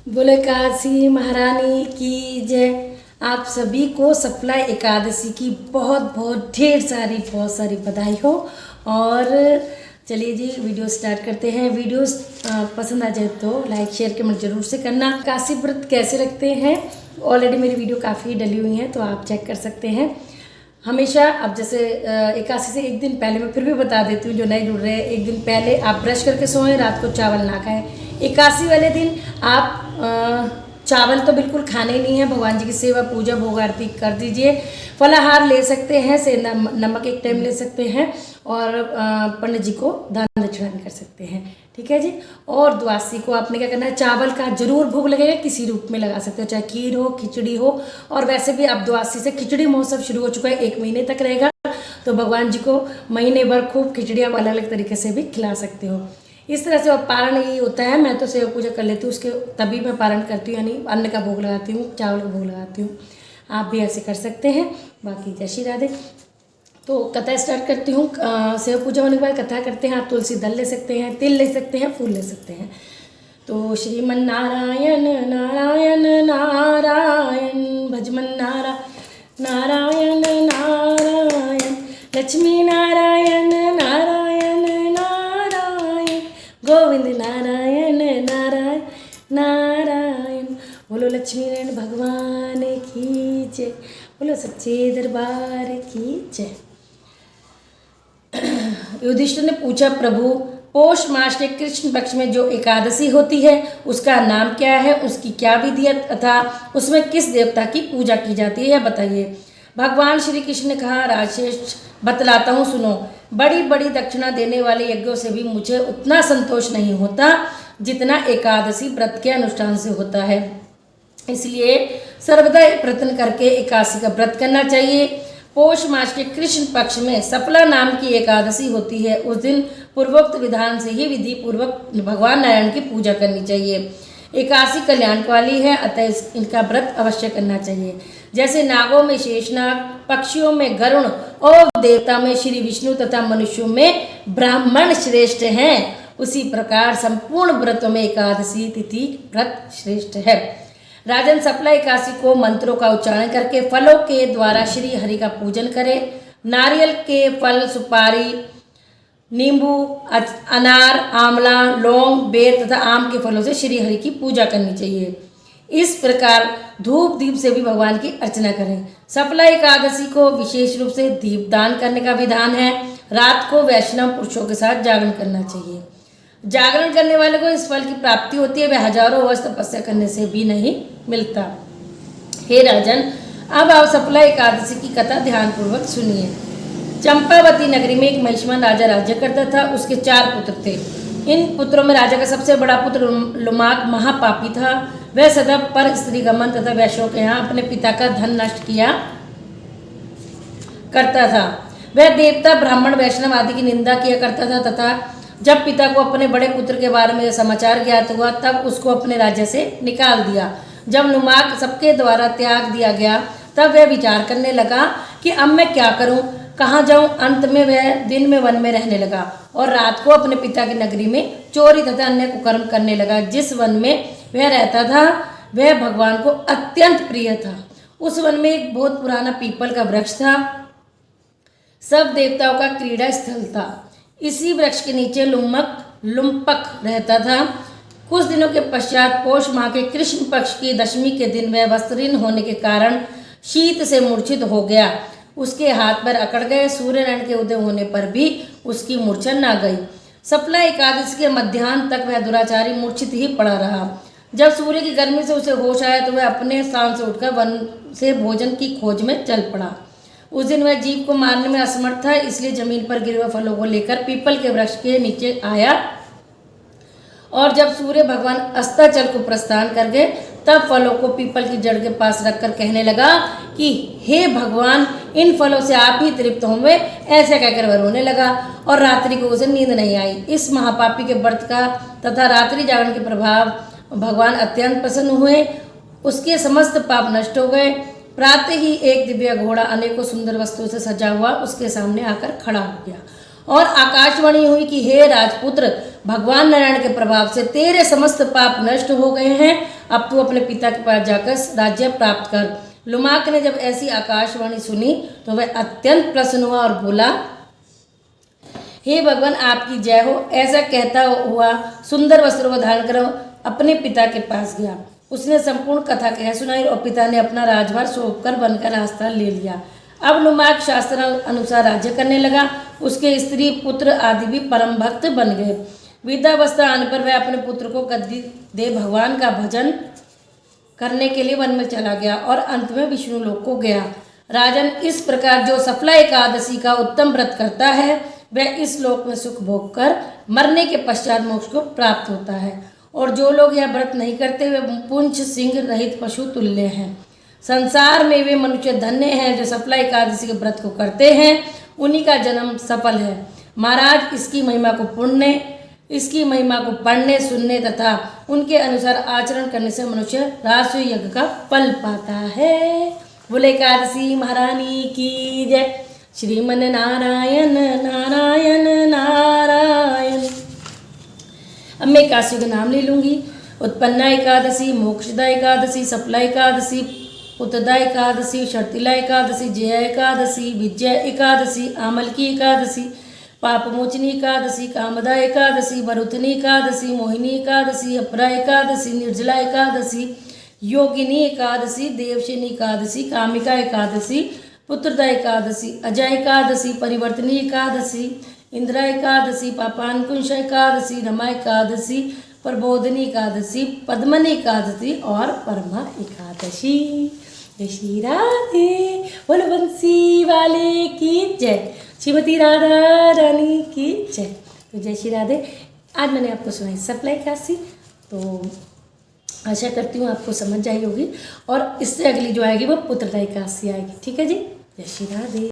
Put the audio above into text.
बोले काशी महारानी की जय। आप सभी को सफला एकादशी की बहुत बहुत बहुत सारी बधाई हो। और चलिए जी वीडियो स्टार्ट करते हैं। वीडियो पसंद आ जाए तो लाइक शेयर कमेंट जरूर से करना। काशी व्रत कैसे रखते हैं, ऑलरेडी मेरी वीडियो काफ़ी डली हुई है तो आप चेक कर सकते हैं। हमेशा अब जैसे एकादशी से एक दिन पहले, मैं फिर भी बता देती हूँ जो नहीं जुड़ रहे हैं, एक दिन पहले आप ब्रश करके सोएं, रात को चावल ना खाएं। एकादशी वाले दिन आप चावल तो बिल्कुल खाने ही नहीं है। भगवान जी की सेवा पूजा भोग आरती कर दीजिए। फलाहार ले सकते हैं, से नमक एक टाइम ले सकते हैं और पंडित जी को दान दक्षिणा भी कर सकते हैं। ठीक है जी। और द्वादशी को आपने क्या करना है, चावल का जरूर भोग लगेगा, किसी रूप में लगा सकते हो, चाहे खीर हो खिचड़ी हो। और वैसे भी अब द्वादशी से खिचड़ी महोत्सव शुरू हो चुका है, 1 महीने तक रहेगा, तो भगवान जी को महीने भर खूब खिचड़ियाँ अलग अलग तरीके से भी खिला सकते हो। इस तरह से पारण यही होता है। मैं तो सेवा पूजा कर लेती हूँ, उसके तभी मैं पारण करती हूँ, यानी अन्न का भोग लगाती हूँ, चावल का भोग लगाती हूँ। आप भी ऐसे कर सकते हैं। बाकी जय श्री राधे। तो कथा स्टार्ट करती हूँ। सेवा पूजा होने के बाद कथा करते हैं। आप तुलसी दल ले सकते हैं, तिल ले सकते हैं, फूल ले सकते हैं। तो श्रीमन नारायण नारायण नारायण भजमन नारायण नारायण लक्ष्मी नारायण नारायण नारायण गोविंद नारायण नारायण नारायण। बोलो लक्ष्मी नारायण भगवान की जय, बोलो सच्चे दरबार की जय। युधिष्ठिर ने पूछा, प्रभु पौष मास के कृष्ण पक्ष में जो एकादशी होती है उसका नाम क्या है, उसकी क्या विधि है तथा उसमें किस देवता की पूजा की जाती है, यह बताइए। भगवान श्री कृष्ण ने कहा, राजश्रेष्ठ बतलाता हूँ सुनो। बड़ी बड़ी दक्षिणा देने वाले यज्ञों से भी मुझे उतना संतोष नहीं होता जितना एकादशी व्रत के अनुष्ठान से होता है। इसलिए सर्वदा प्रयत्न करके एकादशी का व्रत करना चाहिए। पौष मास के कृष्ण पक्ष में सफला नाम की एकादशी होती है। उस दिन पूर्वोक्त विधान से ही विधि पूर्वक भगवान नारायण की पूजा करनी चाहिए। एकादशी कल्याण वाली है, अतः इनका व्रत अवश्य करना चाहिए। जैसे नागों में शेषनाग, पक्षियों में गरुड़ और देवता में श्री विष्णु तथा मनुष्यों में ब्राह्मण श्रेष्ठ हैं, उसी प्रकार संपूर्ण व्रतों में एकादशी तिथि व्रत श्रेष्ठ है। राजन सफला एकादशी को मंत्रों का उच्चारण करके फलों के द्वारा श्री हरि का पूजन करें। नारियल के फल, सुपारी, नींबू, अनार, आंवला, लौंग, बेर तथा आम के फलों से श्री हरि की पूजा करनी चाहिए। इस प्रकार धूप दीप से भी भगवान की अर्चना करें। सफला एकादशी को विशेष रूप से दीप दान करने का विधान है। रात को वैष्णव पुरुषों के साथ जागरण करना चाहिए। जागरण करने वाले को इस फल की प्राप्ति होती है, वह हजारों वर्ष तपस्या करने से भी नहीं मिलता। हे राजन, अब आप सफला एकादशी की कथा ध्यानपूर्वक सुनिए। चंपावती नगरी में एक महिष्मान राजा राज्य करता था। उसके 4 पुत्र थे। इन पुत्रों में राजा का सबसे बड़ा पुत्र लुमाक महापापी था। वह सदा पर स्त्री गमन तथा वैश्यों के यहाँ अपने पिता का धन नष्ट किया करता था। वह देवता, ब्राह्मण, वैष्णव आदि की निंदा किया करता था तथा जब पिता को अपने बड़े पुत्र के बारे में समाचार ज्ञात हुआ तब उसको अपने राज्य से निकाल दिया। जब लुमाक सबके द्वारा त्याग दिया गया तब वह विचार करने लगा कि अब मैं क्या करूं, कहाँ जाऊं। अंत में वह दिन में वन में रहने लगा और रात को अपने पिता की नगरी में चोरी तथा अन्य कुकर्म करने लगा। जिस वन में वह रहता था वह भगवान को अत्यंत प्रिय था। उस वन में एक बहुत पुराना पीपल का वृक्ष था। सब देवताओं का क्रीड़ा स्थल था। इसी वृक्ष के नीचे लुम्पक रहता था। कुछ दिनों के पश्चात पौष माह के कृष्ण पक्ष की दशमी के दिन वह वस्त्रहीन होने के कारण शीत से मूर्छित हो गया। उसके हाथ पैर अकड़ गए। सूर्यनारायण के उदय होने पर भी उसकी मूर्छा न गई। सफला एकादशी के मध्याह्न तक वह दुराचारी मूर्छित ही पड़ा रहा। जब सूर्य की गर्मी से उसे होश आया तो वह अपने स्थान से उठकर वन से भोजन की खोज में चल पड़ा। उस दिन वह जीव को मारने में असमर्थ था, इसलिए जमीन पर गिरे हुए फलों को लेकर पीपल के वृक्ष के नीचे आया और जब सूर्य भगवान अस्ताचल को प्रस्थान कर गए तब फलों को पीपल की जड़ के पास रखकर कहने लगा कि हे भगवान, इन फलों से आप ही तृप्त होंगे। ऐसे कहकर वह रोने लगा और रात्रि को उसे नींद नहीं आई। इस महापापी के व्रत का तथा रात्रि जागरण के प्रभाव भगवान अत्यंत प्रसन्न हुए। उसके समस्त पाप नष्ट हो गए। प्रातः ही एक दिव्य घोड़ा अनेकों सुंदर वस्तुओं से सजा हुआ उसके सामने आकर खड़ा हो गया और आकाशवाणी हुई कि हे राजपुत्र, भगवान नारायण के प्रभाव से तेरे समस्त पाप नष्ट हो गए हैं, अब तू अपने पिता के पास जाकर राज्य प्राप्त कर। लुमाक ने जब ऐसी आकाशवाणी सुनी तो वह अत्यंत प्रसन्न हुआ और बोला, हे भगवान आपकी जय हो। ऐसा कहता हुआ सुंदर वस्त्रों को धारण कर अपने पिता के पास गया। उसने संपूर्ण कथा कह सुनाई और पिता ने अपना राजभार सौंपकर वन का रास्ता ले लिया। अब लुमाक शास्त्र अनुसार राज्य करने लगा। उसके स्त्री पुत्र आदि भी परम भक्त बन गए। वृद्धावस्था आने पर वह अपने पुत्र को गद्दी दे भगवान का भजन करने के लिए वन में चला गया और अंत में विष्णु लोक को गया। राजन, इस प्रकार जो सफला एकादशी का उत्तम व्रत करता है वह इस लोक में सुख भोग कर मरने के पश्चात मोक्ष को प्राप्त होता है, और जो लोग यह व्रत नहीं करते वे पुंछ सिंह रहित पशु तुल्य हैं। संसार में वे मनुष्य धन्य हैं जो सफला एकादशी के व्रत को करते हैं, उन्हीं का जन्म सफल है। महाराज, इसकी महिमा को पढ़ने सुनने तथा उनके अनुसार आचरण करने से मनुष्य राजसूय यज्ञ का फल पाता है। बोले एकादशी महारानी की जय। श्रीमन नारायण नारायण नारायण। अब मैं एकादशी का नाम ले लूँगी। उत्पन्ना एकादशी, मोक्षदा एकादशी, सफला एकादशी, पुत्रदा एकादशी, शर्तिला एकादशी, जया एकादशी, विजया एकादशी, आमलकी एकादशी, पापमोचनी एकादशी, कामदा एकादशी, वरुथनी एकादशी, मोहिनी एकादशी, अपरा एकादशी, निर्जला एकादशी, योगिनी एकादशी, देवशनी एकादशी, कामिका एकादशी, पुत्रदा एकादशी, अजय एकादशी, परिवर्तनी एकादशी, इंदिरा एकादशी, पापानकुंश एकादशी, रमा एकादशी, प्रबोधनी एकादशी, पद्मनी एकादशी और परमा एकादशी। जय श्री राधे। बोल बंसी वाले की जय। श्रीमती राधा रानी की जय। तो जय श्री राधे। आज मैंने आपको सुनाई सफला एकादशी, तो आशा करती हूँ आपको समझ आई होगी, और इससे अगली जो आएगी वो पुत्रदा एकादशी आएगी। ठीक है जी। जय श्री राधे।